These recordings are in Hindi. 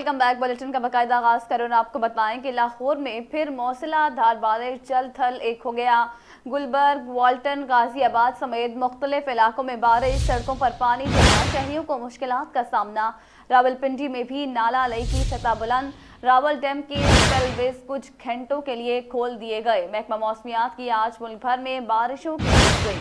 Welcome back. बुलेटिन का बाकायदा आगाज करें और आपको बताएं कि लाहौर में फिर मौसलाधार बारिश जल थल एक हो गया। गुलबर्ग, वाल्टन, गाजियाबाद समेत मुख्तलिफ इलाकों में बारिश, सड़कों पर पानी जमा, शहरियों को मुश्किलात का सामना। रावलपिंडी में भी नाला लई की सतह बुलंद, रावल डैम के स्पेलवेज कुछ घंटों के लिए खोल दिए गए। महकमा मौसमियात की आज मुल्क भर में बारिशों की पेशगोई।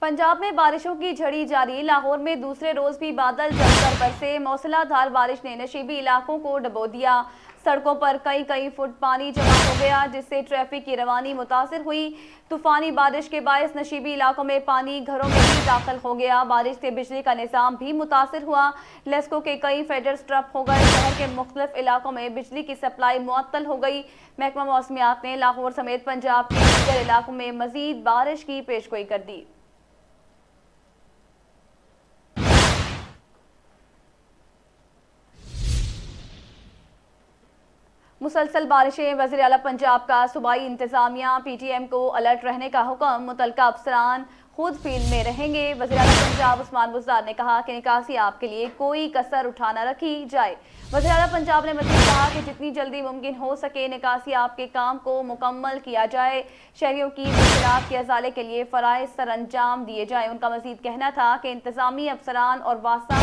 पंजाब में बारिशों की झड़ी जारी। लाहौर में दूसरे रोज भी बादल जमकर बरसे। मौसलाधार बारिश ने नशीबी इलाकों को डुबो दिया। सड़कों पर कई फुट पानी जमा हो गया, जिससे ट्रैफिक की रवानी मुतासिर हुई। तूफानी बारिश के बायस नशीबी इलाकों में पानी घरों में भी दाखिल हो गया। बारिश से बिजली का निजाम भी मुतासिर हुआ। लेस्को के कई फेडर्स ट्रप हो गए। शहर के मुख्तलिफ इलाकों में बिजली की सप्लाई मुअत्तल हो गई। महकमा मौसमियात ने लाहौर समेत पंजाब के दीगर इलाकों में मजीद बारिश की पेशगोई कर दी। मुसलसल बारिशें, वज़ीर आला पंजाब का सूबाई इंतजामिया PTM को अलर्ट रहने का हुक्म। मुतलका अफसरान खुद फील्ड में रहेंगे। वज़ीर आला पंजाब उस्मान बुज़दार ने कहा कि निकासी आप के लिए कोई कसर उठा न रखी जाए। वज़ीर आला पंजाब ने मज़ीद कहा कि जितनी जल्दी मुमकिन हो सके निकासी आप के काम को मुकम्मल किया जाए। शहरियों की मुश्किलात के अजाले के लिए फ़राइज़ सरअंजाम दिए जाए। उनका मज़ीद कहना था कि इंतजामी अफसरान और वास्ता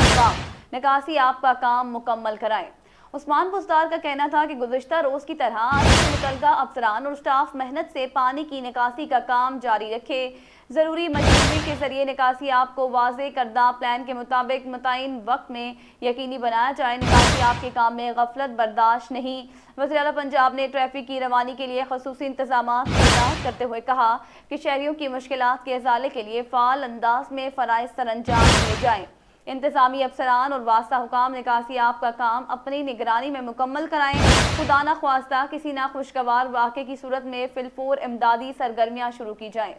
निकासी आप का काम मुकम्मल कराएं। उस्मान बुज़दार का कहना था कि गुज़िश्ता रोज़ की तरह आज से मुतलका अफसरान और स्टाफ मेहनत से पानी की निकासी का काम जारी रखे। ज़रूरी मशीनरी के जरिए निकासी आप को वाज़े करदा प्लान के मुताबिक मुतय्यन वक्त में यकीनी बनाया जाए। निकासी आप के काम में गफलत बर्दाश्त नहीं। वज़ीर आला पंजाब ने ट्रैफिक की रवानी के लिए खसूसी इंतजामात तैनात करते हुए कहा कि शहरियों की मुश्किलात के अजाले के लिए फ़ाल अंदाज में फ़राइज़ सरअंजाम दिए जाएँ। इंतजामी अफसरान और वास्ता हुकाम निकासी आप का काम अपनी निगरानी में मुकम्मल कराएं। खुदा न ख्वास्ता किसी नाखुशगवार वाक़े की सूरत में फिलफोर इमदादी सरगर्मियां शुरू की जाएं।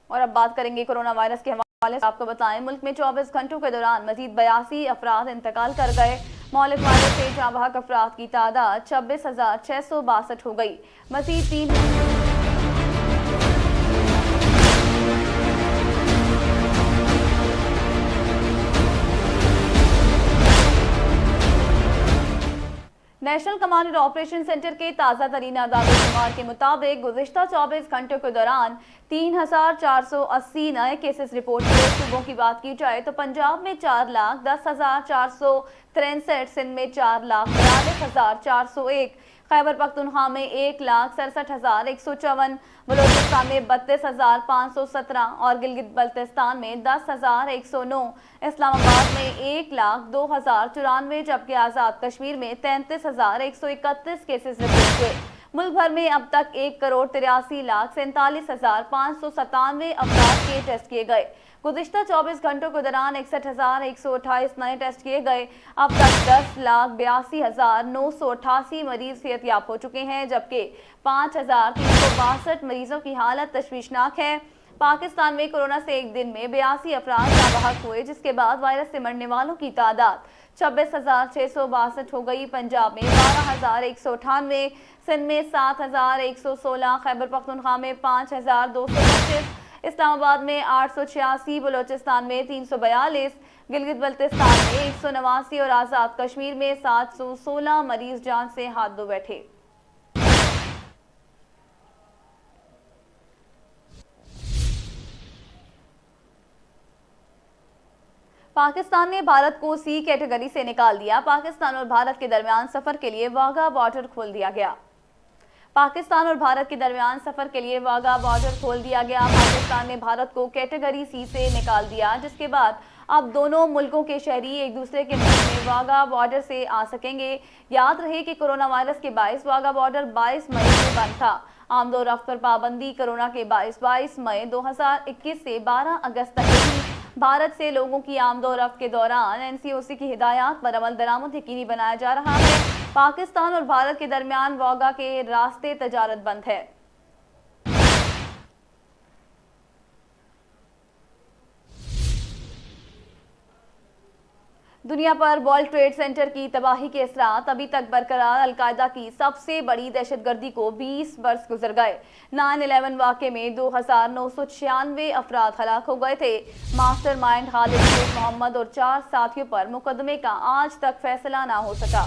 और अब बात करेंगे कोरोना वायरस के हवाले से। आपको बताएं, मुल्क में 24 घंटों के दौरान मजीद 82 अफराद इंतकाल कर गए। मौलिक वायरस से जाँ बहक अफराद की तादाद 26,662 हो गई। मजीद 3 national command and operation centre के ताज़ा तरीन आदाद-ओ-शुमार के मुताबिक गुज़िश्ता 24 घंटों के दौरान 3,480 नए केसेस रिपोर्ट हुए। सूबों की बात की जाए तो पंजाब में 4,10,463, सिंध में 4,42,401, खैबर पख्तूनख्वा में 1,67,154, बलोचिस्तान में 32,517 और गिलगित बल्तिस्तान में 10,109, इस्लामाबाद में 1,02,094 जबकि आज़ाद कश्मीर में 33,131 केसेस रिपोर्ट हुए। मुल्क भर में अब तक 1,83,47,597 अफराद के टेस्ट किए गए। गुज़िश्ता 24 घंटों के दौरान 61,128 नए टेस्ट किए गए। अब तक 10,82,988 मरीज सेहतयाब हो चुके हैं, जबकि 5,362 मरीजों की हालत तशवीशनाक है। पाकिस्तान में कोरोना से एक दिन में 82 अफराद जाँ बहक हुए, जिसके बाद वायरस से मरने वालों की तादाद 26,662 हो गई। पंजाब में 12,198, सिंध में 7,116, खैबर पख्तूनख्वा में 5,225, इस्लामाबाद में 886, बलोचिस्तान में 342, गिलगित बल्तिस्तान में 189 और आज़ाद कश्मीर में 716 मरीज जान से हाथ धो बैठे। पाकिस्तान ने भारत को C कैटेगरी से निकाल दिया। पाकिस्तान और भारत के दरमियान सफर के लिए वाघा बॉर्डर खोल दिया गया। पाकिस्तान और भारत के दरमियान सफर के लिए वाघा बॉर्डर खोल दिया गया। पाकिस्तान ने भारत को कैटेगरी C से निकाल दिया, जिसके बाद अब दोनों मुल्कों के शहरी एक दूसरे के मुल्क में वाघा बॉर्डर से आ सकेंगे। याद रहे कि कोरोना वायरस के बायस वाघा बॉर्डर 22 मई में बंद था। आमदोरफ्त पर पाबंदी कोरोना के 22 मई 2021 से 12 अगस्त तक रही। भारत से लोगों की आमदोरफ्त के दौरान NCOC की हिदायत पर अमल दरामद यकीनी बनाया जा रहा है। पाकिस्तान और भारत के दरमियान वाघा के रास्ते तजारत बंद है। दुनिया पर वर्ल्ड ट्रेड सेंटर की तबाही के असरात अभी तक बरकरार। अलकायदा की सबसे बड़ी दहशतगर्दी को 20 वर्ष गुजर गए। 9/11 वाक़े में 2,996 अफराद हलाक हो गए थे। मास्टरमाइंड खालिद शेख मोहम्मद और 4 साथियों पर मुकदमे का आज तक फैसला ना हो सका।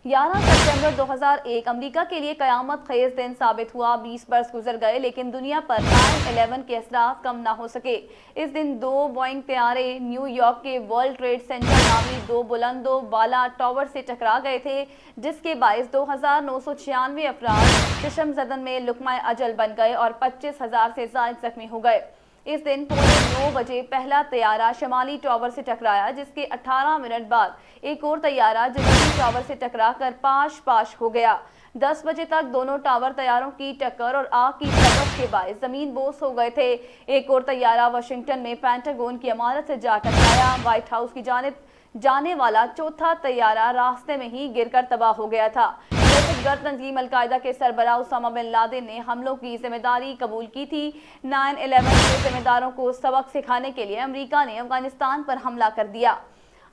11 सितंबर 2001 अमेरिका के लिए कयामत खेज दिन साबित हुआ। 20 वर्ष गुजर गए लेकिन दुनिया पर 9/11 के असरात कम ना हो सके। इस दिन 2 बोइंग तैयारे न्यूयॉर्क के वर्ल्ड ट्रेड सेंटर नामी 2 बुलंदो बाला टावर से टकरा गए थे, जिसके बायस 2,996 अफराद चशम ज़दन में लुकमा अजल बन गए और 25,000 से ज़ायद जख्मी हो गए। इस दिन 9:15 बजे पहला तैयारा शमाली टावर से टकराया, जिसके 18 मिनट बाद एक और तैयारा जनूबी टावर से टकराकर पाश हो गया। 10 बजे तक दोनों टावर तैयारों की टक्कर और आग की तपश के बायस जमीन बोस हो गए थे। एक और तैयारा वाशिंगटन में पेंटागन की इमारत से जा टकराया। व्हाइट हाउस की जानिब जाने वाला चौथा तैयारा रास्ते में ही गिरकर तबाह हो गया था। दहशतगर्द तंजीम अलकायदा के सरबराह उसामा बिन लादेन ने हमलों की जिम्मेदारी कबूल की थी। 9/11 के जिम्मेदारों को सबक सिखाने के लिए अमेरिका ने अफगानिस्तान पर हमला कर दिया।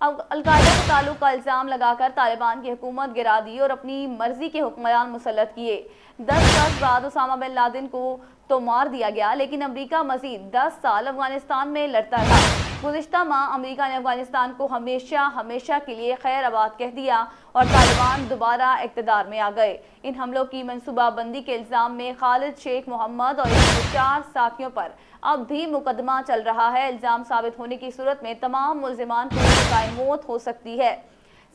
अलकायदा के ताल्लुक का इल्ज़ाम लगाकर तालिबान की हुकूमत गिरा दी और अपनी मर्जी के हुक्मरान मुसल्लत किए। 10 वर्ष बाद उसामा बिन लादेन को तो मार दिया गया, लेकिन अमेरिका मजीद 10 साल अफगानिस्तान में लड़ता रहा। गुज़िश्ता माह अमेरिका ने अफगानिस्तान को हमेशा के लिए खैर आबाद कह दिया और तालिबान दोबारा इक़्तिदार में आ गए। इन हमलों की मनसूबाबंदी के इल्ज़ाम में खालिद शेख मोहम्मद और इसके 4 साथियों पर अब भी मुकदमा चल रहा है। इल्ज़ाम साबित होने की सूरत में तमाम मुल्ज़िमान को सज़ाए मौत हो सकती है।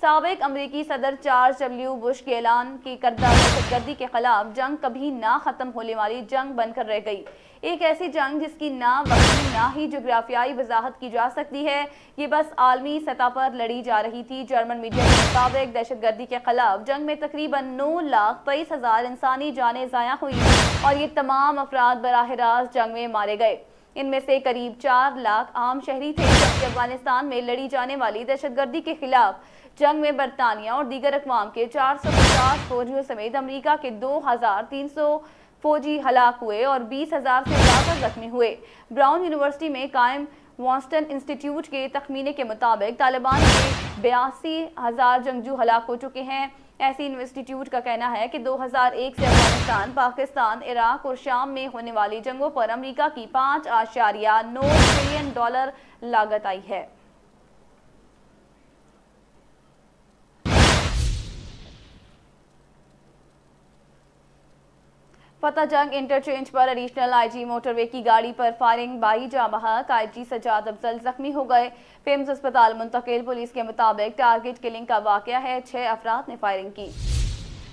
साबिक अमरीकी सदर जॉर्ज डब्ल्यू बुश के ऐलान की करदा दहशतगर्दी के खिलाफ जंग कभी ना खत्म होने वाली जंग बनकर रह गई। एक ऐसी जंग जिसकी ना वक्ती ना ही जोग्राफियाई वजाहत की जा सकती है, ये बस आलमी सतह पर लड़ी जा रही थी। जर्मन मीडिया के मुताबिक दहशतगर्दी के खिलाफ जंग में तकरीबन 9,23,000 इंसानी जानें ज़ाया हुई और ये तमाम अफराद बराह रास्त जंग में मारे गए। इनमें से करीब 4 लाख आम शहरी थे, जबकि अफगानिस्तान में लड़ी जाने वाली दहशतगर्दी के खिलाफ जंग में बरतानिया और दीगर अक़वाम के 450 फौजियों समेत अमेरिका के 2,300 फौजी हलाक हुए और 20,000 से ज़्यादा जख्मी हुए। ब्राउन यूनिवर्सिटी में कायम वॉन्स्टन इंस्टीट्यूट के तखमीने के मुताबिक तालिबान के 82,000 जंगजू हलाक हो चुके हैं। ऐसी इंस्टीट्यूट का कहना है कि 2001 से अफगानिस्तान, पाकिस्तान, इराक और शाम में होने वाली जंगों पर अमेरिका की $5.9 ट्रिलियन लागत आई है। फतह जंग इंटरचेंज पर एडिशनल आईजी मोटरवे की गाड़ी पर फायरिंग, 22 जाँ-बहक। आईजी सजाद अफजल जख्मी हो गए, पेम्स अस्पताल मुंतकिल। पुलिस के मुताबिक टारगेट किलिंग का वाकया है, 6 अफराद ने फायरिंग की।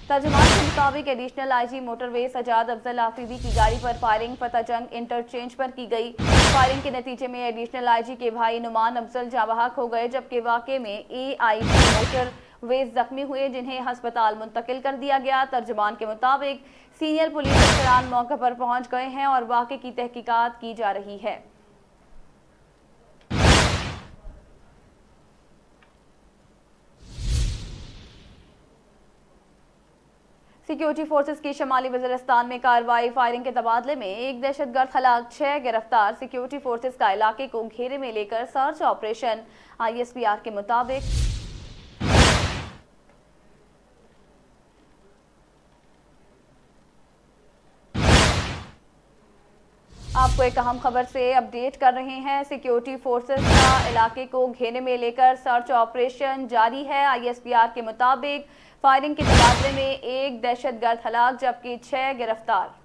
तर्जुमान के मुताबिक additional IG motorway Sajjad Afzal Afridi की गाड़ी पर फायरिंग फतह जंग इंटरचेंज पर की गई। फायरिंग के नतीजे में एडिशनल आईजी के भाई नुमान अफजल जाँ-बहक हो गए, जबकि वाकये में AIG मोटरवेज जख्मी हुए, जिन्हें अस्पताल मुंतकिल कर दिया गया। तर्जुमान के मुताबिक सीनियर पुलिस अफसरान मौके पर पहुंच गए हैं और वाक़े की तहकीकात की जा रही है। सिक्योरिटी फोर्सेस की शमाली वज़ीरिस्तान में कार्रवाई, फायरिंग के तबादले में एक दहशतगर्द हलाक, 6 गिरफ्तार। सिक्योरिटी फोर्सेस का इलाके को घेरे में लेकर सर्च ऑपरेशन। ISPR के मुताबिक आपको एक अहम खबर से अपडेट कर रहे हैं। सिक्योरिटी फोर्सेस का इलाके को घेरे में लेकर सर्च ऑपरेशन जारी है। ISPR के मुताबिक फायरिंग के तबादले में एक दहशतगर्द हलाक, जबकि 6 गिरफ्तार।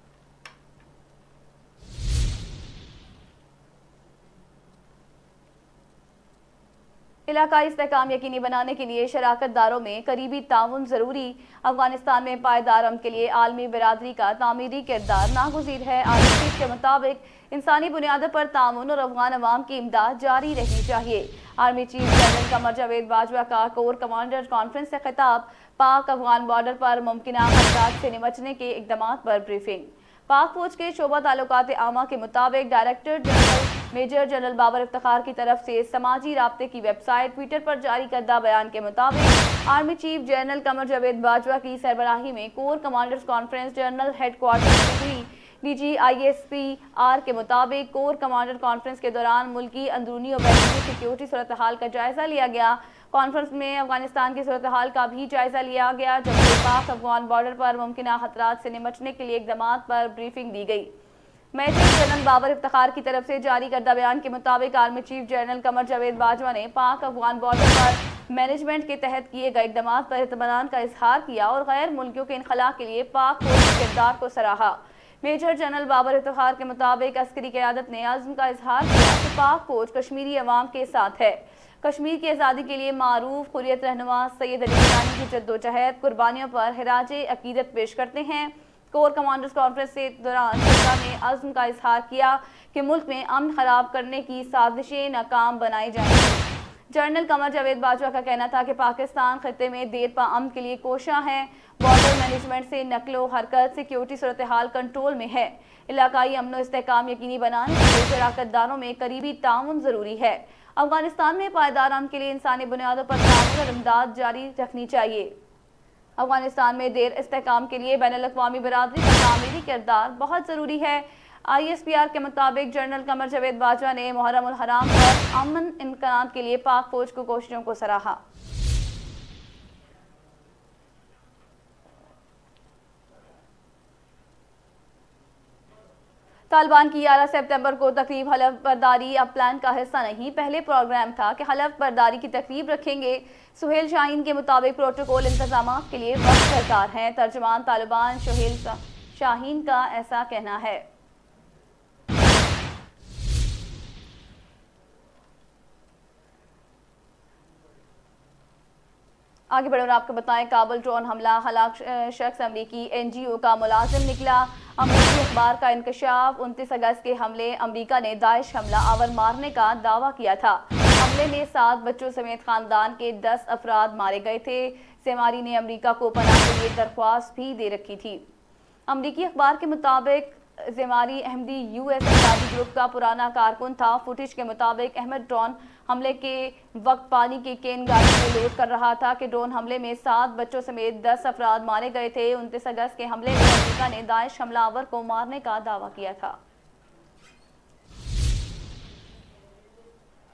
इलाकाई इस्तेहकाम यकीनी बनाने के लिए शराकत दारों में करीबी ताउन ज़रूरी। अफगानिस्तान में पायदार अमन के लिए आलमी बिरादरी का तामीरी किरदार नागुज़ीर है। आर्मी चीफ के मुताबिक इंसानी बुनियादों पर ताउन और अफगान अवाम की इमदाद जारी रहनी चाहिए। Army chief general Qamar Javed Bajwa का कोर कमांडर कॉन्फ्रेंस से खिताब। पाक अफगान बॉर्डर पर मुमकिना खतरात से निपटने के इक़दामात पर ब्रीफिंग। पाक फौज के शोबा ताल्लुकात आमा के मुताबिक director general major general Babar Iftikhar की तरफ से समाजी राब्ते की वेबसाइट ट्विटर पर जारी करदा बयान के मुताबिक army chief general Qamar Javed Bajwa की सरबराही में core commanders conference general headquarter में हुई। DGISPR के मुताबिक कोर कमांडर कॉन्फ्रेंस के दौरान मुल्की अंदरूनी और बैरूनी सिक्योरिटी सूरत हाल का जायजा लिया गया। कॉन्फ्रेंस में अफगानिस्तान की सूरत हाल का भी जायजा लिया गया, जबकि पाक अफगान बॉर्डर पर मुमकिन खतरात से निपटने के लिए इकदाम पर ब्रीफिंग दी गई। मेजर जनरल बाबर इफ्तिखार की तरफ से जारी करदा बयान के मुताबिक army chief general Qamar Javed Bajwa ने पाक अफगान बॉर्डर पर मैनेजमेंट के तहत किए गए इकदाम पर इत्मीनान का इजहार किया और गैर मुल्कियों के इनखला के लिए पाक फौज के किरदार को सराहा। मेजर जनरल बाबर इफ्तिखार के मुताबिक अस्करी क़यादत ने आज़म का इजहार किया कि पाक फौज कश्मीरी अवाम के साथ है। कश्मीर की आज़ादी के लिए मारूफ हुर्रियत रहनुमा सैयद अली गिलानी की जद्दोजहद कुर्बानियों पर खिराजे अकीदत पेश करते हैं। कोर कमांडर्स कॉन्फ्रेंस के दौरान सरकार ने आज़म का इजहार किया कि मुल्क में अमन खराब करने की साजिशें नाकाम बनाई जाएंगी। जनरल कमर जावेद बाजवा का कहना था कि पाकिस्तान खित्ते में देर पा अमन के लिए कोशा है। बॉर्डर मैनेजमेंट से नकलो हरकत सिक्योरिटी सूरत हाल कंट्रोल में है। इलाकाई अमन इस्तेहकाम यकीनी बनाने के लिए शराकतदारों में करीबी ताउन ज़रूरी है। अफगानिस्तान में पायदार अमन के लिए इंसानी बुनियादों पर ताउन और इमदाद जारी रखनी चाहिए। अफगानिस्तान में देर इस्तेहकाम के लिए बैनुल-अक़वामी बरादरी का तामीरी किरदार बहुत ज़रूरी है। ISPR के मुताबिक जनरल कमर जावेद बाजवा ने मुहर्रम उल हराम पर अमन इम्कानात के लिए पाक फौज को कोशिशों को सराहा। तालिबान की 11 सितंबर को तकरीब हलफ बर्दारी अब प्लान का हिस्सा नहीं, पहले प्रोग्राम था कि हलफ बर्दारी की तकरीब रखेंगे। सुहेल शाहीन के मुताबिक प्रोटोकॉल इंतजाम के लिए वक्त दरकार है। तर्जुमान तालिबान सुहेल शाहीन का ऐसा कहना है। आगे बढ़े और आपको बताएं, काबुल ड्रोन हमला, हलाक शख्स अमरीकी NGO का मुलाजिम निकला। अमरीकी अखबार का इंकशाफ, 29 अगस्त के हमले, अमरीका ने दाइश हमला आवर मारने का दावा किया था। हमले में 7 बच्चों समेत खानदान के 10 अफराद मारे गए थे। सेमारी ने अमरीका को पनाह के लिए दरख्वास्त भी दे रखी थी। अमरीकी अखबार के मुताबिक ज़ेमारी अहमदी US अफगानी ग्रुप का पुराना कारकुन था। फुटेज के मुताबिक अहमद ड्रोन हमले के वक्त पानी की केन गाड़ी में लोड कर रहा था कि ड्रोन हमले में 7 बच्चों समेत 10 अफराद मारे गए थे। 29 अगस्त के हमले में अमेरिका ने दाइश हमलावर को मारने का दावा किया था।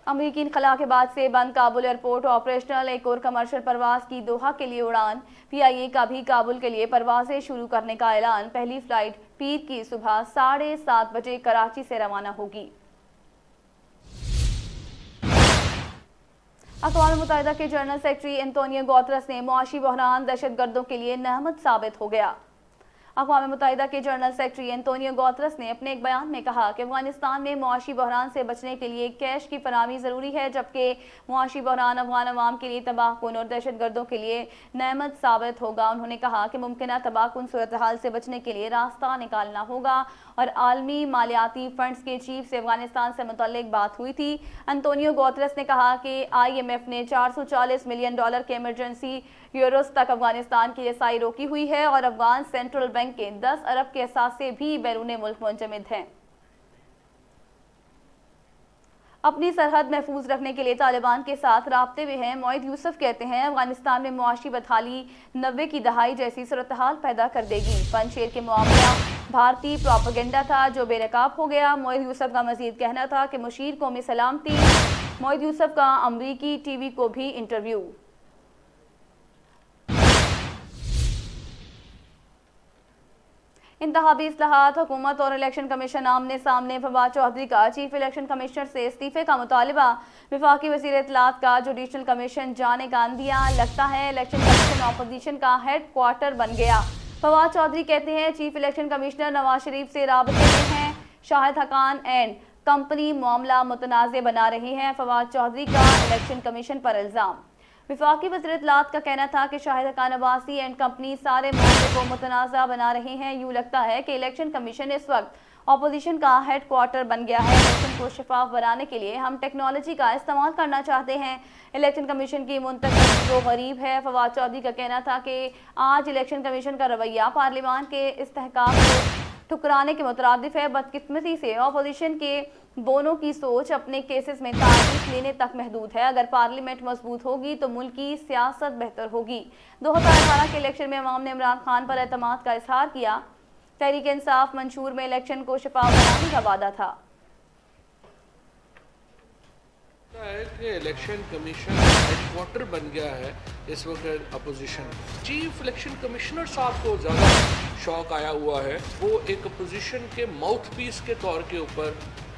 अमरीकी इनखला के बाद से बंद काबुल एयरपोर्ट ऑपरेशनल, एक और कमर्शियल परवाज की दोहा के लिए उड़ान। PIA का भी काबुल के लिए परवाजें शुरू करने का ऐलान। पहली फ्लाइट पीर की सुबह 7:30 बजे कराची से रवाना होगी। अक़वाम मुत्तहिदा के जनरल सेक्रेटरी एंटोनियो गुतेरेस ने मुआशी बहरान दहशतगर्दों के लिए नेमत साबित हो गया। अक़वाम मुत्तहिदा के जनरल सेक्रेटरी एंटोनियो गुतेरेस ने अपने एक बयान में कहा कि अफगानिस्तान में मुआशी बहरान से बचने के लिए कैश की फराहमी ज़रूरी है, जबकि मुआशी बहरान अफगान अवाम के लिए तबाहकुन और दहशतगर्दों के लिए नेमत साबित होगा। उन्होंने कहा कि मुमकिन तबाहकुन सूरत हाल से बचने के लिए रास्ता निकालना होगा और आलमी मालियाती फंड्स के चीफ से अफगानिस्तान से मुतल्लिक बात हुई थी। एंटोनियो गुतेरेस ने कहा कि IMF ने $440 मिलियन के इमरजेंसी यूरोस तक अफगानिस्तान की रसाई रोकी हुई है और अफगान सेंट्रल बैंक के 10 अरब के असासे भी बैरून मुल्क मुंजमद हैं। अपनी सरहद महफूज रखने के लिए तालिबान के साथ राब्ते में हैं। मोइद यूसुफ कहते हैं, अफगानिस्तान में मुआशी बदहाली 90 की दहाई जैसी सूरत हाल पैदा कर देगी। पंजशेर के मामला भारतीय प्रोपेगेंडा था जो बेनकाब हो गया। मोइद यूसुफ का मजीद कहना था कि मुशीर को में सलामती। मोइद यूसुफ का अमरीकी TV को भी इंटरव्यू। इंतखाबी इस्लाहात, हुकूमत और इलेक्शन कमीशन आमने सामने। फवाद चौधरी का चीफ इलेक्शन कमिश्नर से इस्तीफे का मुतालिबा। वफाकी वज़ीर इत्तलात का जुडिशल कमीशन जाने का अंदिया। लगता है इलेक्शन कमीशन अपोजिशन का हेड क्वार्टर बन गया। फवाद चौधरी कहते हैं, chief election commissioner Nawaz Sharif से राबते में हैं। शाहिद हकान एंड कंपनी मामला मुतनाज़ बना रही हैं। फवाद चौधरी का इलेक्शन कमीशन पर इल्ज़ाम। वफाकी वज़ीर इत्तलात का कहना था कि शाहिद हकान अब्बासी एंड कंपनी सारे मामले को मुतनाज़ा बना रहे हैं। यूँ लगता है कि इलेक्शन कमीशन इस वक्त अपोजिशन का हेड क्वार्टर बन गया है। इलेक्शन को शफाफ बनाने के लिए हम टेक्नोलॉजी का इस्तेमाल करना चाहते हैं। इलेक्शन कमीशन की मुंतखबी जो गरीब है। फवाद चौधरी का कहना था कि आज इलेक्शन कमीशन का रवैया पार्लियामान के इस्तेहकाम को ठुकराने के मुतरादिफ है। बदकिस्मती से अपोजिशन के बोनों की सोच अपने केसेस में तारीख लेने तक महदूद है। अगर पार्लियामेंट मजबूत होगी तो मुल्क की सियासत बेहतर होगी। 2018 के इलेक्शन में अवाम ने इमरान खान पर एतमाद का इजहार किया। तहरीक इंसाफ मंशूर में इलेक्शन को शफाफ बनाने का वादा था। है कि इलेक्शन कमीशन हेडक्वार्टर बन गया है इस वक्त अपोजिशन। चीफ इलेक्शन कमिश्नर साहब को ज़्यादा शौक आया हुआ है, वो एक अपोजिशन के माउथ पीस के तौर के ऊपर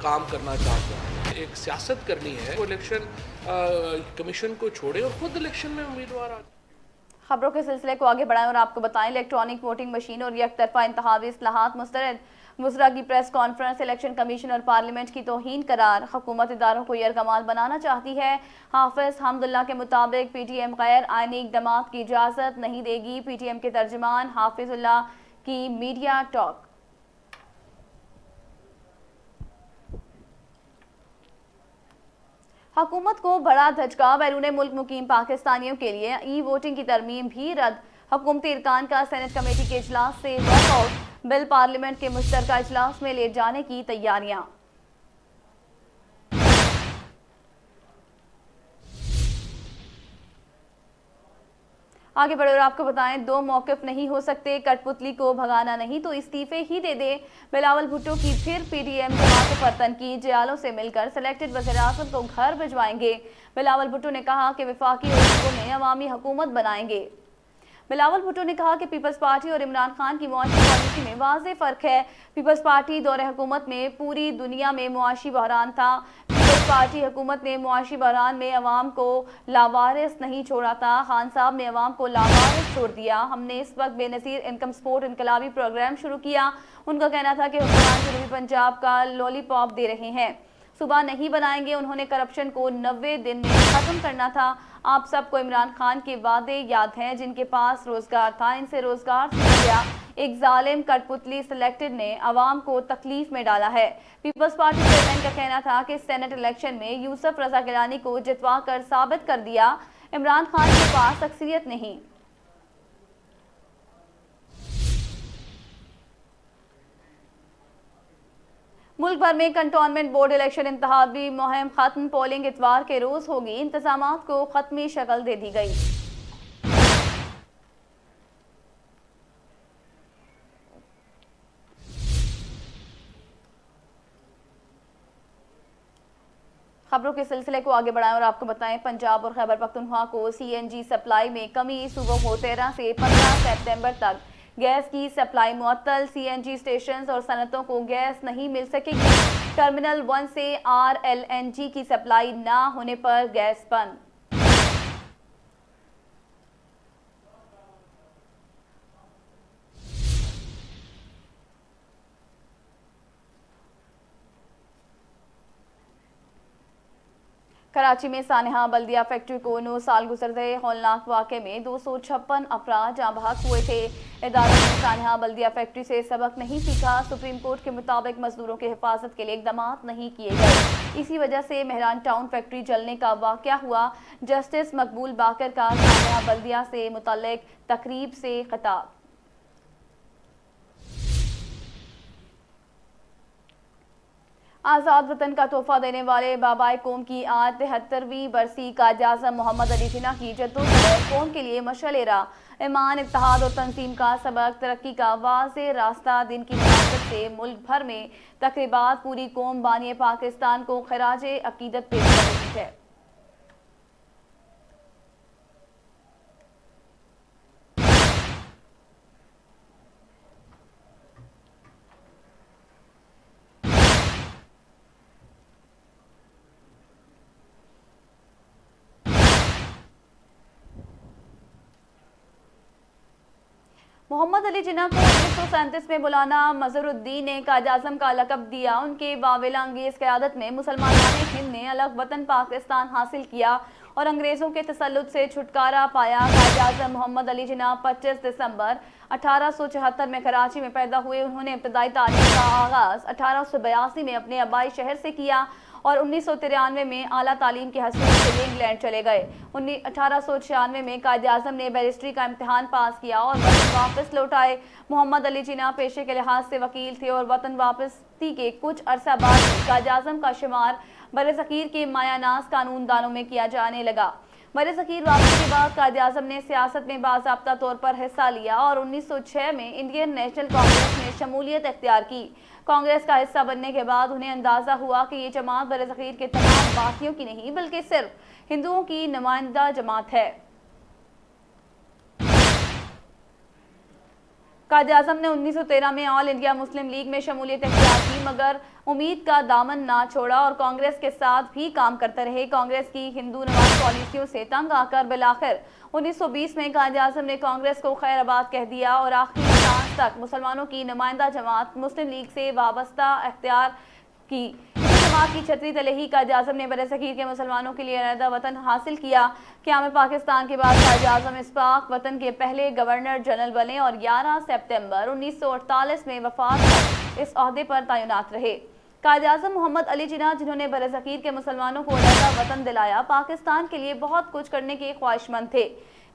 काम करना चाहता है, एक सियासत करनी है। वो इलेक्शन कमीशन को छोड़े और खुद इलेक्शन में उम्मीदवार आ। खबरों के सिलसिले को आगे बढ़ाएं और आपको बताएं, इलेक्ट्रॉनिक वोटिंग मशीन और यकतरफा इंतखाबी इस्लाहात मुस्तरद। मुजरा की प्रेस कॉन्फ्रेंस, इलेक्शन कमीशन और पार्लियामेंट की तौहीन करार। हुकूमत इदारों को यरगमाल बनाना चाहती है। हाफिज हमदुल्ला के मुताबिक पीटीएम गैर आइनी इक़दामात की इजाज़त नहीं देगी। पीटीएम के तर्जमान हाफिजुल्लाह की मीडिया टॉक। हुकूमत को बड़ा झटका, बैरून मुल्क मुकीम पाकिस्तानियों के लिए ई वोटिंग की तरमीम भी रद्द। हुकूमती इरकान का सेनेट कमेटी के इजलास से वॉकआउट। बिल पार्लियामेंट के मुश्तरका इजलास में ले जाने की तैयारियां। आगे बढ़े और आपको बताएं, दो मौक़िफ़ नहीं हो सकते, कठपुतली को भगाना नहीं तो इस्तीफे ही दे दे। बिलावल भुट्टो की फिर पीडीएम जमात पर तनकीद, जयालों से मिलकर सेलेक्टेड वज़ीर-ए-आज़म को घर भिजवाएंगे। बिलावल भुट्टो ने कहा कि वफाकी और सूबों में अवामी हुकूमत बनाएंगे। बिलावल भुट्टो ने कहा कि पीपल्स पार्टी और इमरान खान की मुआशी पॉलिसी में वाज़ेह फ़र्क है। पीपल्स पार्टी दौरे हुकूमत में पूरी दुनिया में मुआशी बहरान था। पीपल्स पार्टी हुकूमत ने मुआशी बहरान में अवाम को लावारिस नहीं छोड़ा था। खान साहब ने अवाम को लावारिस छोड़ दिया। हमने इस वक्त बेनज़ीर इनकम सपोर्ट इनकलाबी प्रोग्राम शुरू किया। उनका कहना था कि हुक्मरान जनूबी पंजाब का लॉलीपॉप दे रहे हैं, सुबह नहीं बनाएंगे। उन्होंने करप्शन को 90 दिन में खत्म करना था। आप सबको इमरान खान के वादे याद हैं, जिनके पास रोजगार था, इनसे रोजगार छीन गया। एक जालिम कठपुतली सिलेक्टेड ने अवाम को तकलीफ में डाला है। पीपल्स पार्टी चेयरमैन का कहना था कि सेनेट इलेक्शन में यूसुफ रजा गिलानी को जितवा कर साबित कर दिया, इमरान खान के पास अक्सरियत नहीं। मुल्क भर में कंटोनमेंट बोर्ड इलेक्शन इंतखाबी मुहिम खत्म, पोलिंग इतवार के रोज होगी। इंतजामात को खत्मी शक्ल दे दी गई। खबरों के सिलसिले को आगे बढ़ाएं और आपको बताएं, पंजाब और खैबर पख्तूनख्वा को सीएनजी सप्लाई में कमी। सूबों को 13 से 15 सितंबर तक गैस की सप्लाई मुअत्तल। सीएनजी स्टेशन और सनतों को गैस नहीं मिल सकेगी। टर्मिनल 1 से आरएलएनजी की सप्लाई ना होने पर गैस बंद। कराची में सानेहा बल्दिया फैक्ट्री को 9 साल गुजर गए। हौलनाक वाक़े में 256 अफराद जहाँ बहक हुए थे। इदारों ने सानेहा बल्दिया फैक्ट्री से सबक नहीं सीखा। सुप्रीम कोर्ट के मुताबिक मजदूरों की हिफाजत के लिए इकदाम नहीं किए गए। इसी वजह से मेहरान टाउन फैक्ट्री जलने का वाक़या हुआ। जस्टिस मकबूल बाकर का सानेहा बल्दिया से मुतल्लिक तकरीब से खिताब। आज़ाद वतन का तोहफा देने वाले बाबाए कौम की आज 73वीं बरसी। कायद-ए-आज़म मोहम्मद अली जिन्ना की जद्दोजहद कौम के लिए मशाल-ए-राह, ईमान, इत्तेहाद और तंजीम का सबक, तरक्की का वाज़ेह रास्ता। दिन की मुनासबत से मुल्क भर में तकरीबात। पूरी कौम बानी पाकिस्तान को खराजे अकीदत पेश कर रही है। मोहम्मद अली जिन्ना को 1937 में मौलाना मजहरुद्दीन ने कायद-ए-आज़म का लक़ब दिया। उनके वावेला अंगेज़ क़यादत में मुसलमानान हिंद ने अलग वतन पाकिस्तान हासिल किया और अंग्रेज़ों के तसल्लुत से छुटकारा पाया। कायद-ए-आज़म मोहम्मद अली जिन्ना 25 दिसंबर 1874 में कराची में पैदा हुए। उन्होंने इब्तदाई तालीम का आगाज़ 1882 में अपने आबाई शहर से किया और 1993 में आला तालीम के हसूल के लिए इंग्लैंड चले गए। 1896 में कायद-ए-आज़म ने बैरिस्ट्री का इम्तिहान पास किया और वतन वापस लौट आए। मोहम्मद अली जिन्ना पेशे के लिहाज से वकील थे और वतन वापसी के कुछ अरसा बाद कायद-ए-आज़म का शुमार बरसगीर के मायानाज कानून दानों में किया जाने लगा। बरसगीर वापसी के बाद कायद-ए-आज़म ने सियासत में बाज़ाब्ता तौर पर हिस्सा लिया और 1906 में इंडियन नेशनल कांग्रेस में शमूलियत इख्तियार की। कांग्रेस का हिस्सा बनने के बाद उन्हें अंदाजा हुआ कि ये जमात बरसगीर के तमाम बासियों की नहीं बल्कि सिर्फ हिंदुओं की नुमाइंदा जमात है। कायद-ए-आज़म ने 1913 में ऑल इंडिया मुस्लिम लीग में शमूलियत इख्तियार की, मगर उम्मीद का दामन ना छोड़ा और कांग्रेस के साथ भी काम करते रहे। कांग्रेस की हिंदू नवाज पॉलिसियों से तंग आकर बिलाखिर 1920 में कायद-ए-आज़म ने कांग्रेस को खैराबाद कह दिया और आखिरी सांस तक मुसलमानों की नुमाइंदा जमात मुस्लिम लीग से वाबस्ता इख्तियार की। जमात की छतरी तले ही कायद-ए-आज़म ने बरसगीर के मुसलमानों के लिए अलहदा वतन हासिल किया। क़याम पाकिस्तान के बाद कायद-ए-आज़म इस पाक वतन के पहले गवर्नर जनरल बने और 11 सितंबर 1948 में वफात तक इस ओहदे पर तैनात रहे। कायद-ए-आज़म मोहम्मद अली जिन्ना, जिन्होंने बरसगीर के मुसलमानों को अलहदा वतन दिलाया, पाकिस्तान के लिए बहुत कुछ करने के ख्वाहिशमंद थे,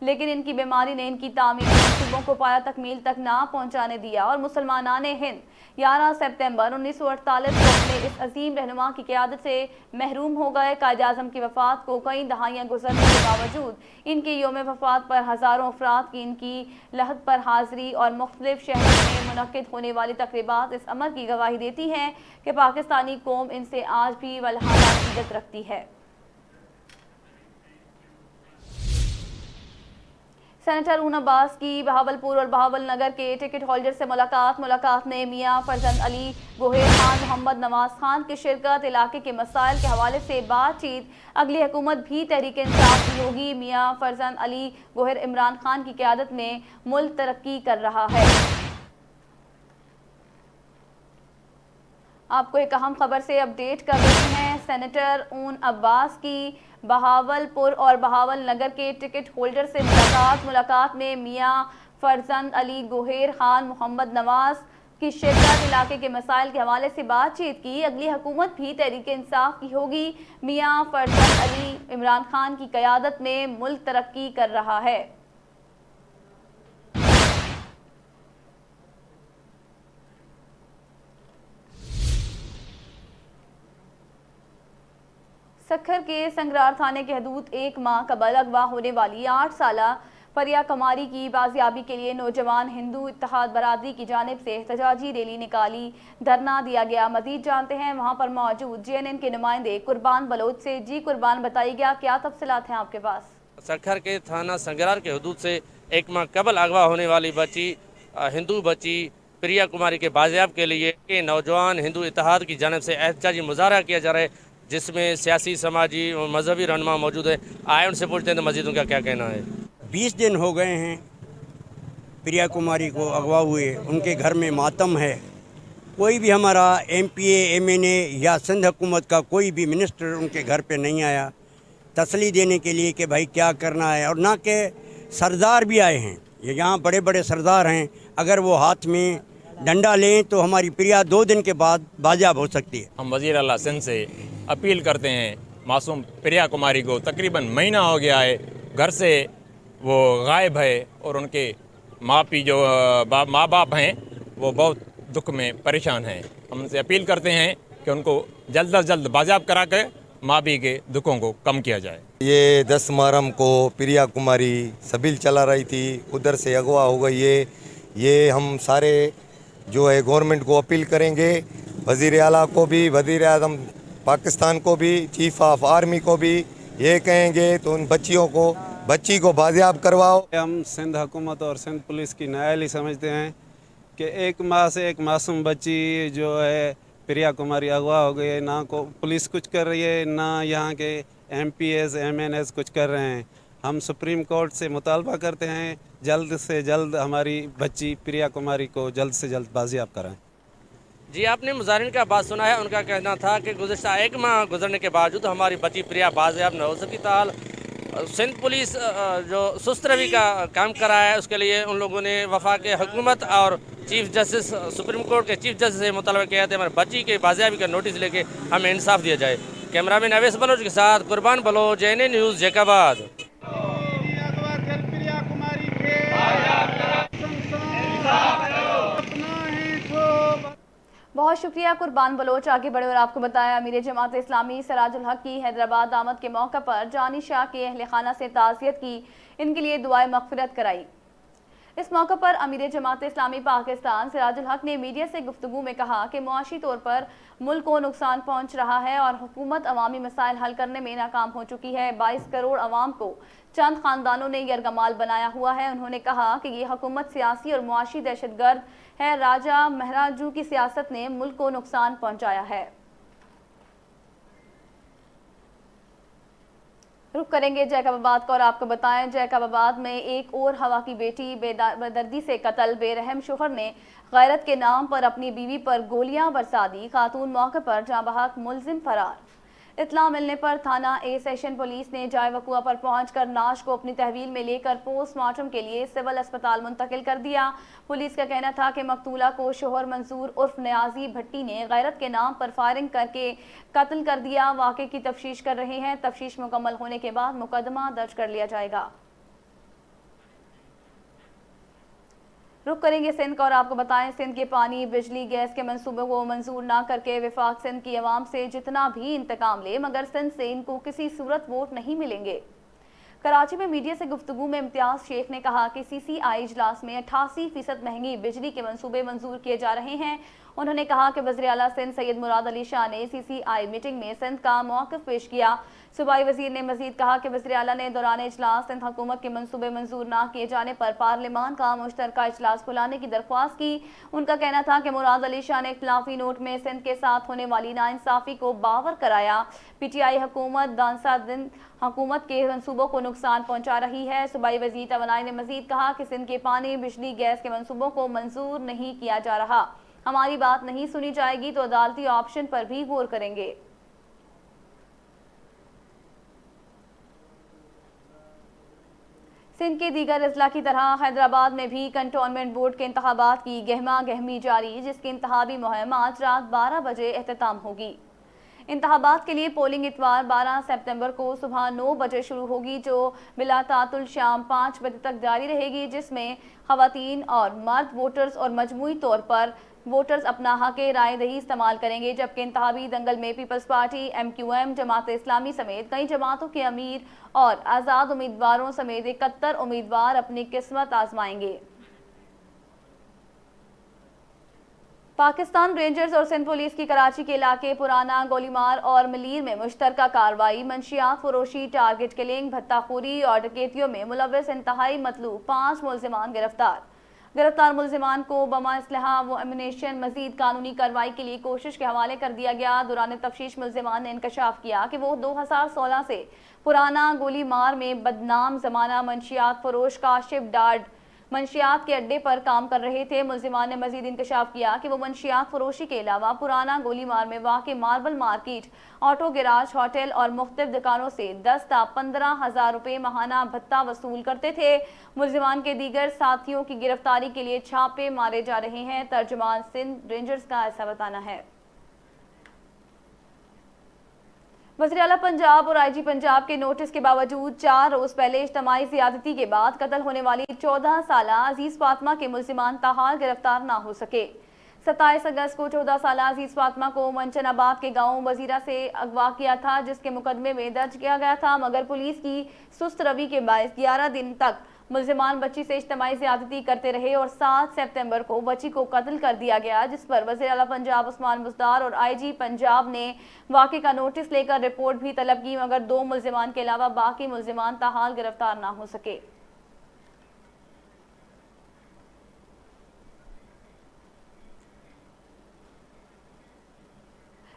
लेकिन इनकी बीमारी ने इनकी तामीरी मंसूबों को पाया तकमील तक ना पहुँचाने दिया और मुसलमानाने हिंद 11 सितंबर 1948 को अपने इस अजीम रहनुमा की क़यादत से महरूम हो गए। कायद-ए-आज़म की वफ़ात को कई दहाइयाँ गुजरने के बावजूद इनके योम वफ़ात पर हज़ारों अफराद की इनकी लहद पर हाज़िरी और मुख्तलिफ शहरों में मुनक्किद होने वाली तकरीबात इस अमर की गवाही देती हैं कि पाकिस्तानी कौम इनसे आज भी वल्हाना अक़ीदत रखती है। सेनेटर ऊन अब्बास की बहावलपुर और बहावलनगर के टिकट होल्डर से मुलाकात में मियां फरजंद अली गोहेर खान, मोहम्मद नवाज खान की शिरकत, इलाके के मसाइल के हवाले से बातचीत। अगली हुकूमत भी तहरीक इंसाफ की होगी। मियां फरजंद अली गोहेर इमरान खान की क़यादत में मुल्क तरक्की कर रहा है। आपको एक अहम खबर से अपडेट कर रही हैं। सेनेटर ऊन अब्बास की बहावलपुर और बहावलनगर के टिकट होल्डर से मुलाकात में मियां फरजंद अली गोहेर खान, मोहम्मद नवाज की शिरकत, इलाके के मसाइल के हवाले से बातचीत की। अगली हुकूमत भी तहरीक इंसाफ की होगी। मियां फरजंद अली इमरान खान की क़यादत में मुल्क तरक्की कर रहा है। सक्खर के संगरार थाने के हदूद एक माह कबल अगवा होने वाली 8 साला फरिया कुमारी की बाजियाबी के लिए नौजवान हिंदू इत्तेहाद बरादरी की जानिब से एहतजाजी रैली निकाली, धरना दिया गया। मजीद जानते हैं वहां पर मौजूद JNN के नुमाइंदे कुर्बान बलोच से। जी कुर्बान, बताइएगा क्या तफसीलात हैं आपके पास? सक्खर के थाना संगरार के हदूद से एक माह कबल अगवा होने वाली हिंदू बच्ची प्रिया कुमारी के बाजियाब के लिए के नौजवान हिंदू इत्तेहाद की जानिब से एहतजाजी मुजाहरा किया जा रहा है, जिसमें सियासी, समाजी और मजहबी रहनुमा मौजूद है। आए उनसे पूछते हैं तो मजीद उनका क्या कहना है। 20 दिन हो गए हैं प्रिया कुमारी को अगवा हुए, उनके घर में मातम है। कोई भी हमारा MPA, MNA या सिंध हुकूमत का कोई भी मिनिस्टर उनके घर पे नहीं आया तसल्ली देने के लिए कि भाई क्या करना है, और ना के सरदार भी आए हैं। ये यहाँ बड़े बड़े सरदार हैं, अगर वो हाथ में डंडा लें तो हमारी प्रिया 2 दिन के बाद बाजियाब हो सकती है। हम वज़ीर आला सिंध से अपील करते हैं, मासूम प्रिया कुमारी को तकरीबन महीना हो गया है घर से वो गायब है, और उनके माँ बाप हैं वो बहुत दुख में परेशान हैं। हम उनसे अपील करते हैं कि उनको जल्द अज जल्द बाजियाब करा कर माँ भी के दुखों को कम किया जाए। ये 10 मुहर्रम को प्रिया कुमारी सबील चला रही थी, उधर से अगवा हो गई है। ये हम सारे जो है गवर्नमेंट को अपील करेंगे, वज़ीर आला को भी, वज़ीर आज़म पाकिस्तान को भी, चीफ ऑफ आर्मी को भी ये कहेंगे तो उन बच्ची को बाजियाब करवाओ। हम सिंध हुकूमत और सिंध पुलिस की नाअहली समझते हैं कि 1 माह से एक मासूम बच्ची जो है प्रिया कुमारी अगवा हो गई है, ना को पुलिस कुछ कर रही है, ना यहाँ के MPS, MNS कुछ कर रहे हैं। हम सुप्रीम कोर्ट से मुतालबा करते हैं जल्द से जल्द हमारी बच्ची प्रिया कुमारी को जल्द से जल्द बाजियाब कराएं। जी, आपने मुजाहिरीन का बात सुना है। उनका कहना था कि गुज़श्ता 1 माह गुजरने के बावजूद हमारी बच्ची प्रिया बाजियाब न हो सकी। ताल सिंध पुलिस जो सुस्त रवि का काम करा है, उसके लिए उन लोगों ने वफाक हुकूमत और चीफ जस्टिस, सुप्रीम कोर्ट के चीफ जस्टिस से मुतालबा किया था हमारी बच्ची के बाजियाबी का नोटिस लेके हमें इंसाफ दिया जाए। कैमरामैन अवैस बलोच के साथ कुर्बान बलोच, JNN न्यूज़, जैकाबाद। बहुत बहुत शुक्रिया कुर्बान बलोच। आगे बढ़े और आपको बताया, अमीर जमात इस्लामी सिराजुल हक की हैदराबाद आमद के मौके पर जानी शाह के अहले खाना से ताज़ियत की, इनके लिए दुआए मग़फ़िरत कराई। इस मौके पर अमीर जमात इस्लामी पाकिस्तान सिराजुल हक ने मीडिया से गुफ्तगू में कहा कि मुआशी तौर पर मुल्क को नुकसान पहुँच रहा है और हुकूमत अवामी मसाइल हल करने में नाकाम हो चुकी है। 22 करोड़ अवाम को चंद खानदानों ने यरगमाल बनाया हुआ है। उन्होंने कहा कि ये हुकूमत सियासी और मुआशी दहशतगर्द है। राजा महराजू की सियासत ने मुल्क को नुकसान पहुँचाया है। रुक करेंगे जैकबाबाद का और आपको बताएं, जैकबाबाद में एक और हवा की बेटी बेदर्दी से कत्ल। बेरहम शोहर ने गैरत के नाम पर अपनी बीवी पर गोलियां बरसा दी। खातून मौके पर जाँ बहक, मुलजिम फरार। इत्तला मिलने पर थाना ए सेशन पुलिस ने जाए वकुआ पर पहुंचकर नाश को अपनी तहवील में लेकर पोस्टमार्टम के लिए सिविल अस्पताल मुंतकिल कर दिया। पुलिस का कहना था कि मकतूला को शोहर मंसूर उर्फ न्याजी भट्टी ने गैरत के नाम पर फायरिंग करके कत्ल कर दिया। वाक़े की तफ्तीश कर रहे हैं। तफ्तीश मुकम्मल होने के बाद मुकदमा दर्ज कर लिया जाएगा। रुक करेंगे सिंध का और आपको बताएं, सिंध के पानी, बिजली, गैस के मंसूबों को मंजूर ना करके वफाक सिंध की आवाम से जितना भी इंतकाम ले, मगर सिंध से इनको किसी सूरत वोट नहीं मिलेंगे। कराची में मीडिया से गुफ्तगू में इम्तियाज शेख ने कहा कि CCI इजलास में 88% महंगी बिजली के मंसूबे मंजूर किए जा रहे हैं। उन्होंने कहा कि वज़ीर आला सिंध सैयद मुराद अली शाह ने CCI मीटिंग में सिंध का मौक़िफ़ पेश किया। सूबाई वज़ीर ने मज़ीद कहा कि वज़ीर आला ने दौरान इजलास सिंध हुकूमत के मंसूबे मंजूर ना किए जाने पर पार्लिमान का मुश्तरका इजलास बुलाने की दरख्वास्त की। उनका कहना था कि मुराद अली शाह ने इख्तिलाफी नोट में सिंध के साथ होने वाली नाइंसाफ़ी को बावर कराया। PTI हुकूमत दानसा दिन हुकूमत के मंसूबों को नुकसान पहुँचा रही है। सूबाई वज़ीर तवानाई ने मज़ीद कहा कि सिंध के पानी, बिजली, गैस के मंसूबों को मंजूर नहीं किया जा रहा। हमारी बात नहीं सुनी जाएगी तो अदालती ऑप्शन पर भी गौर करेंगे। सिंध के दीगर अजला की तरह हैदराबाद में भी कंटोनमेंट बोर्ड के इंतखाबात की गहमा गहमी जारी, जिसकी इंतखाबी मुहिम आज रात 12 बजे एहतताम होगी। इंतखाबात के लिए पोलिंग इतवार 12 सितंबर को सुबह 9 बजे शुरू होगी, जो बिला तातुल शाम 5 बजे तक जारी रहेगी, जिसमें खवातीन और मर्द वोटर्स और मजमूई तौर पर वोटर्स अपना हक राय दही इस्तेमाल करेंगे। जबकि इंतखाबी दंगल में peoples party, MQM, Jamaat Islami समेत कई जमातों के अमीर और आज़ाद उम्मीदवारों समेत 71 उम्मीदवार अपनी किस्मत आजमाएंगे। पाकिस्तान रेंजर्स और सिंध पुलिस की कराची के इलाके पुराना, गोलीमार और मलीर में मुश्तरका कार्रवाई। मंशियात फरोशी, टारगेट किलिंग, भत्ताखोरी और डकैतियों में मुलव्वस इंतहाई मतलूब 5 मुलजिमान गिरफ्तार। गिरफ्तार मुलजिमान को बमा असलहा व एमुनेशन मजीद कानूनी कार्रवाई के लिए कोशिश के हवाले कर दिया गया। दौरान तफ्तीश मुलजिमान ने इंकशाफ किया कि वो 2016 से पुराना गोलीमार में बदनाम जमाना मंशियात फरोश काशिफ डाड मंशियात के अड्डे पर काम कर रहे थे। मुलजिमान ने मजीद इंकशाफ किया कि वो मंशियात फरोशी के अलावा पुराना गोलीमार में वाक़ marble market, auto garage, hotel और मुख्तलिफ दुकानों से 10 से 15,000 रुपये माहाना भत्ता वसूल करते थे। मुलजिमान के दीगर साथियों की गिरफ्तारी के लिए छापे मारे जा रहे हैं। तर्जुमान सिंध रेंजर्स का ऐसा बताना है। वज़ीर आला पंजाब और IG पंजाब के नोटिस के बावजूद 4 रोज़ पहले इज्तिमाई ज़ियादती के बाद कत्ल होने वाली 14 साला अजीज़ फातिमा के मुलजिमान ताहाल गिरफ्तार ना हो सके। 27 अगस्त को 14 साला अजीज़ फातिमा को मंचनाबाद के गांव वजीरा से अगवा किया था, जिसके मुकदमे में दर्ज किया गया था, मगर पुलिस की सुस्त रवि के बायस 11 दिन तक मुलजिमान बच्ची से इज्तिमाई ज़्यादती करते रहे और 7 सितंबर को बच्ची को कत्ल कर दिया गया, जिस पर वज़ीर आला पंजाब उस्मान बुज़दार और IG पंजाब ने वाक़े का नोटिस लेकर रिपोर्ट भी तलब की, मगर 2 मुलजिमान के अलावा बाकी मुलजिमान ताहाल गिरफ्तार ना हो सके।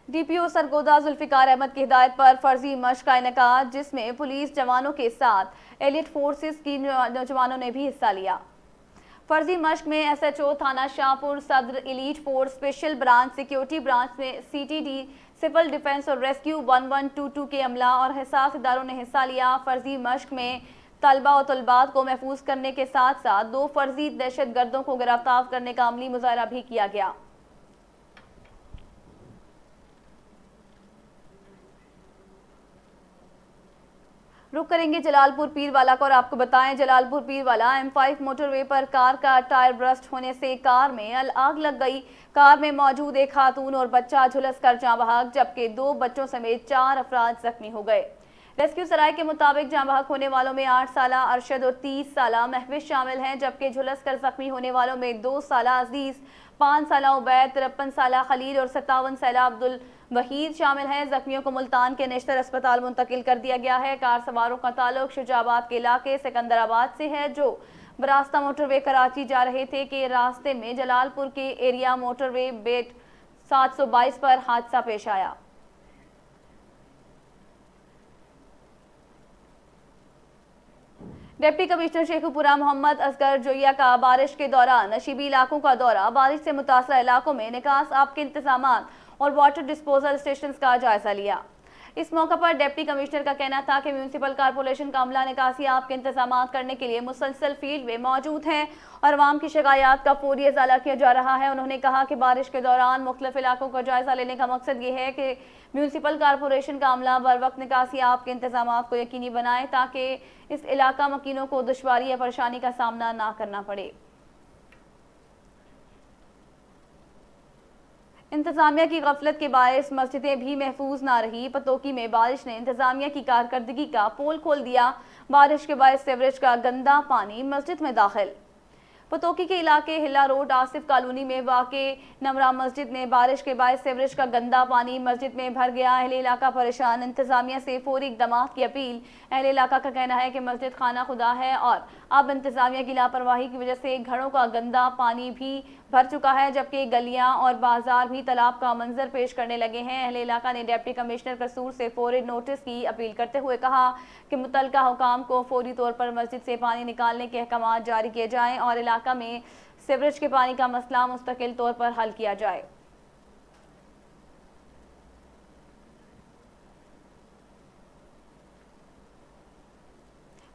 DPO सरगोदा जुल्फिकार अहमद की हिदायत पर फर्जी मशक का इनेकाद, जिसमें पुलिस जवानों के साथ एलिट फोर्सेस की नौजवानों ने भी हिस्सा लिया। फर्जी मशक में SHO थाना शाहपुर, सदर elite force, special branch, security branch में CTD, सिविल डिफेंस और रेस्क्यू 1122 के अमला और हिसास इदारों ने हिस्सा लिया। फर्जी मशक में तलबा और तलबात को महफूज करने के साथ साथ 2 फर्जी दहशत गर्दों को गिरफ्तार करने का अमली मुजाहरा भी किया गया। रुक करेंगे जलालपुर पीरवाला को और आपको बताएं जलालपुर पीरवाला M5 मोटरवे पर कार का टायर ब्रस्ट होने से कार में आग लग गई। कार में मौजूद एक खातून और बच्चा झुलस कर जाँ बहक, जबकि 2 बच्चों समेत 4 अफराद जख्मी हो गए। रेस्क्यू सराय के मुताबिक जाँ बहक होने वालों में 8 साला अरशद और 30 साला महविश शामिल हैं, जबकि झुलस कर जख्मी होने वालों में 2 साला अजीज, 5 साला उबैद, 53 साला खलील और 57 साला अब्दुल वहीद शामिल हैं। जख्मियों को मुल्तान के नेशनल अस्पताल मुंतकिल कर दिया गया है। कार सवारों का ताल्लुक शुजाबाद के इलाके सिकंदराबाद से है, जो बरास्ता मोटरवे कराची जा रहे थे कि रास्ते में जलालपुर के एरिया मोटरवे बेट 722 पर हादसा पेश आया। डिप्टी कमिश्नर शेखुपुरा मोहम्मद असगर जोइया का बारिश के दौरान नशीबी इलाकों का दौरा, बारिश से मुतासरा इलाकों में निकास आब के इंतजाम और वाटर डिस्पोजल स्टेशन का जायजा लिया। इस मौका पर डिप्टी कमिश्नर का कहना था कि म्यूनसिपल कॉर्पोरेशन का अमला निकासी आब के इंतजाम करने के लिए मुसलसल फील्ड में मौजूद हैं और अवाम की शिकायत का फौरी इजाला किया जा रहा है। उन्होंने कहा कि बारिश के दौरान मुख्तलिफ इलाकों का जायजा लेने का मकसद ये है कि म्यूनसिपल कॉर्पोरेशन का अमला बर वक्त निकासी आब के इंतजाम को यकीनी बनाए ताकि इस इलाका मकीनों को दुश्वारी या परेशानी का सामना ना करना पड़े। इंतजामिया की गफलत के बायस मस्जिदें भी महफूज ना रही। पतोकी में बारिश ने इंतजामिया की कारकर्दगी का पोल खोल दिया। बारिश के बायस सीवरेज का गंदा पानी मस्जिद में दाखिल। पतोकी के इलाके हिला रोड आसिफ कॉलोनी में वाक़े नमरा मस्जिद में बारिश के बायस सीवरेज का गंदा पानी मस्जिद में भर गया। अहले इलाका परेशान, इंतजामिया से फौरी इक़दाम की अपील। अहले इलाका का कहना है कि मस्जिद खाना खुदा है और अब इंतजामिया की लापरवाही की वजह से घरों का गंदा पानी भी भर चुका है, जबकि गलियां और बाजार भी तालाब का मंजर पेश करने लगे हैं। अहले इलाका ने डिप्टी कमिश्नर कसूर से फौरी नोटिस की अपील करते हुए कहा कि मुतल्लिका हुकाम को फौरी तौर पर मस्जिद से पानी निकालने के अहकाम जारी किए जाएं और इलाका में सीवरेज के पानी का मसला मुस्तकिल तौर पर हल किया जाए।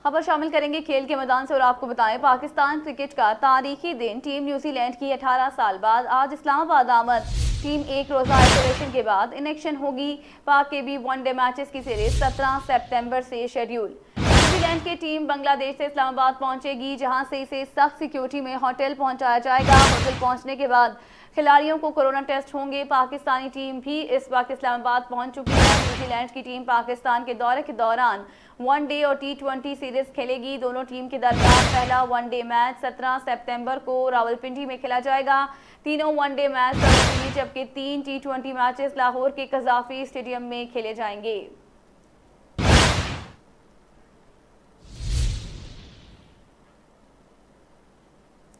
खबर शामिल करेंगे खेल के मैदान से और आपको बताएं पाकिस्तान क्रिकेट का तारीखी दिन। टीम न्यूजीलैंड की 18 साल बाद आज इस्लामाबाद आमद। टीम एक रोजा आइसोलेशन के बाद इन एक्शन होगी। पाक के भी वनडे मैचेस की सीरीज 17 सितंबर से शेड्यूल। न्यूजीलैंड की टीम बांग्लादेश से इस्लामाबाद पहुंचेगी, जहां से इसे सख्त सिक्योरिटी में होटल पहुंचाया जाएगा। होटल पहुंचने के बाद खिलाड़ियों को कोरोना टेस्ट होंगे। पाकिस्तानी टीम भी इस वक्त इस्लामाबाद पहुंच चुकी है। न्यूजीलैंड की टीम पाकिस्तान के दौरे के दौरान वनडे और T20 सीरीज खेलेगी। दोनों टीम के दरमियान पहला वनडे मैच 17 सितंबर को रावलपिंडी में खेला जाएगा। तीनों वनडे मैच रावलपिंडी, जबकि 3 T20 मैचेस लाहौर के कजाफी स्टेडियम में खेले जाएंगे।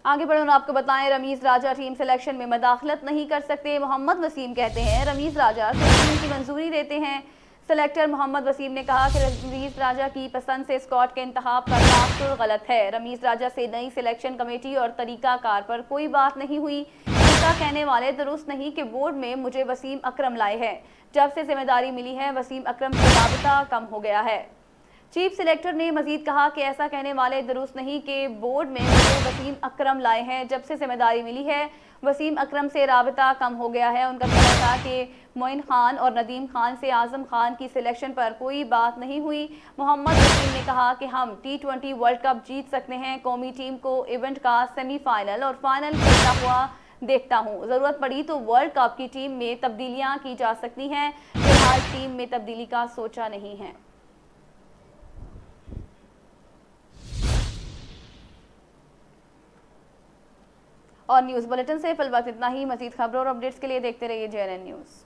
आगे बढ़कर आपको बताएं रमीज राजा टीम सिलेक्शन में मदाखलत नहीं कर सकते। मोहम्मद वसीम कहते हैं रमीज राजा टीम की मंजूरी देते हैं। सेलेक्टर मोहम्मद वसीम ने कहा कि रमीज राजा की पसंद से स्क्वाड के इंतखाब का तासुर गलत है। रमीज राजा से नई सिलेक्शन कमेटी और तरीकाकार पर कोई बात नहीं हुई। उनका कहने वाले दुरुस्त नहीं कि बोर्ड में मुझे वसीम अकरम लाए हैं। जब से जिम्मेदारी मिली है वसीम अकरम से राबता कम हो गया है। चीफ सिलेक्टर ने मजीद कहा कि ऐसा कहने वाले दुरुस्त नहीं कि बोर्ड में मुझे वसीम अकरम लाए हैं। जब से जिम्मेदारी मिली है वसीम अकरम से राबता कम हो गया है। उनका कहना था कि मोइन खान और नदीम खान से आजम खान की सिलेक्शन पर कोई बात नहीं हुई। मोहम्मद वसीम ने कहा कि हम T20 वर्ल्ड कप जीत सकते हैं। कौमी टीम को इवेंट का सेमीफाइनल और फाइनल खेलता हुआ देखता हूँ। ज़रूरत पड़ी तो वर्ल्ड कप की टीम में तब्दीलियाँ की जा सकती हैं। फिलहाल टीम में तब्दीली का सोचा नहीं है। और न्यूज़ बुलेटिन से फिलहाल इतना ही। मजीद खबरों और अपडेट्स के लिए देखते रहिए JNN न्यूज़।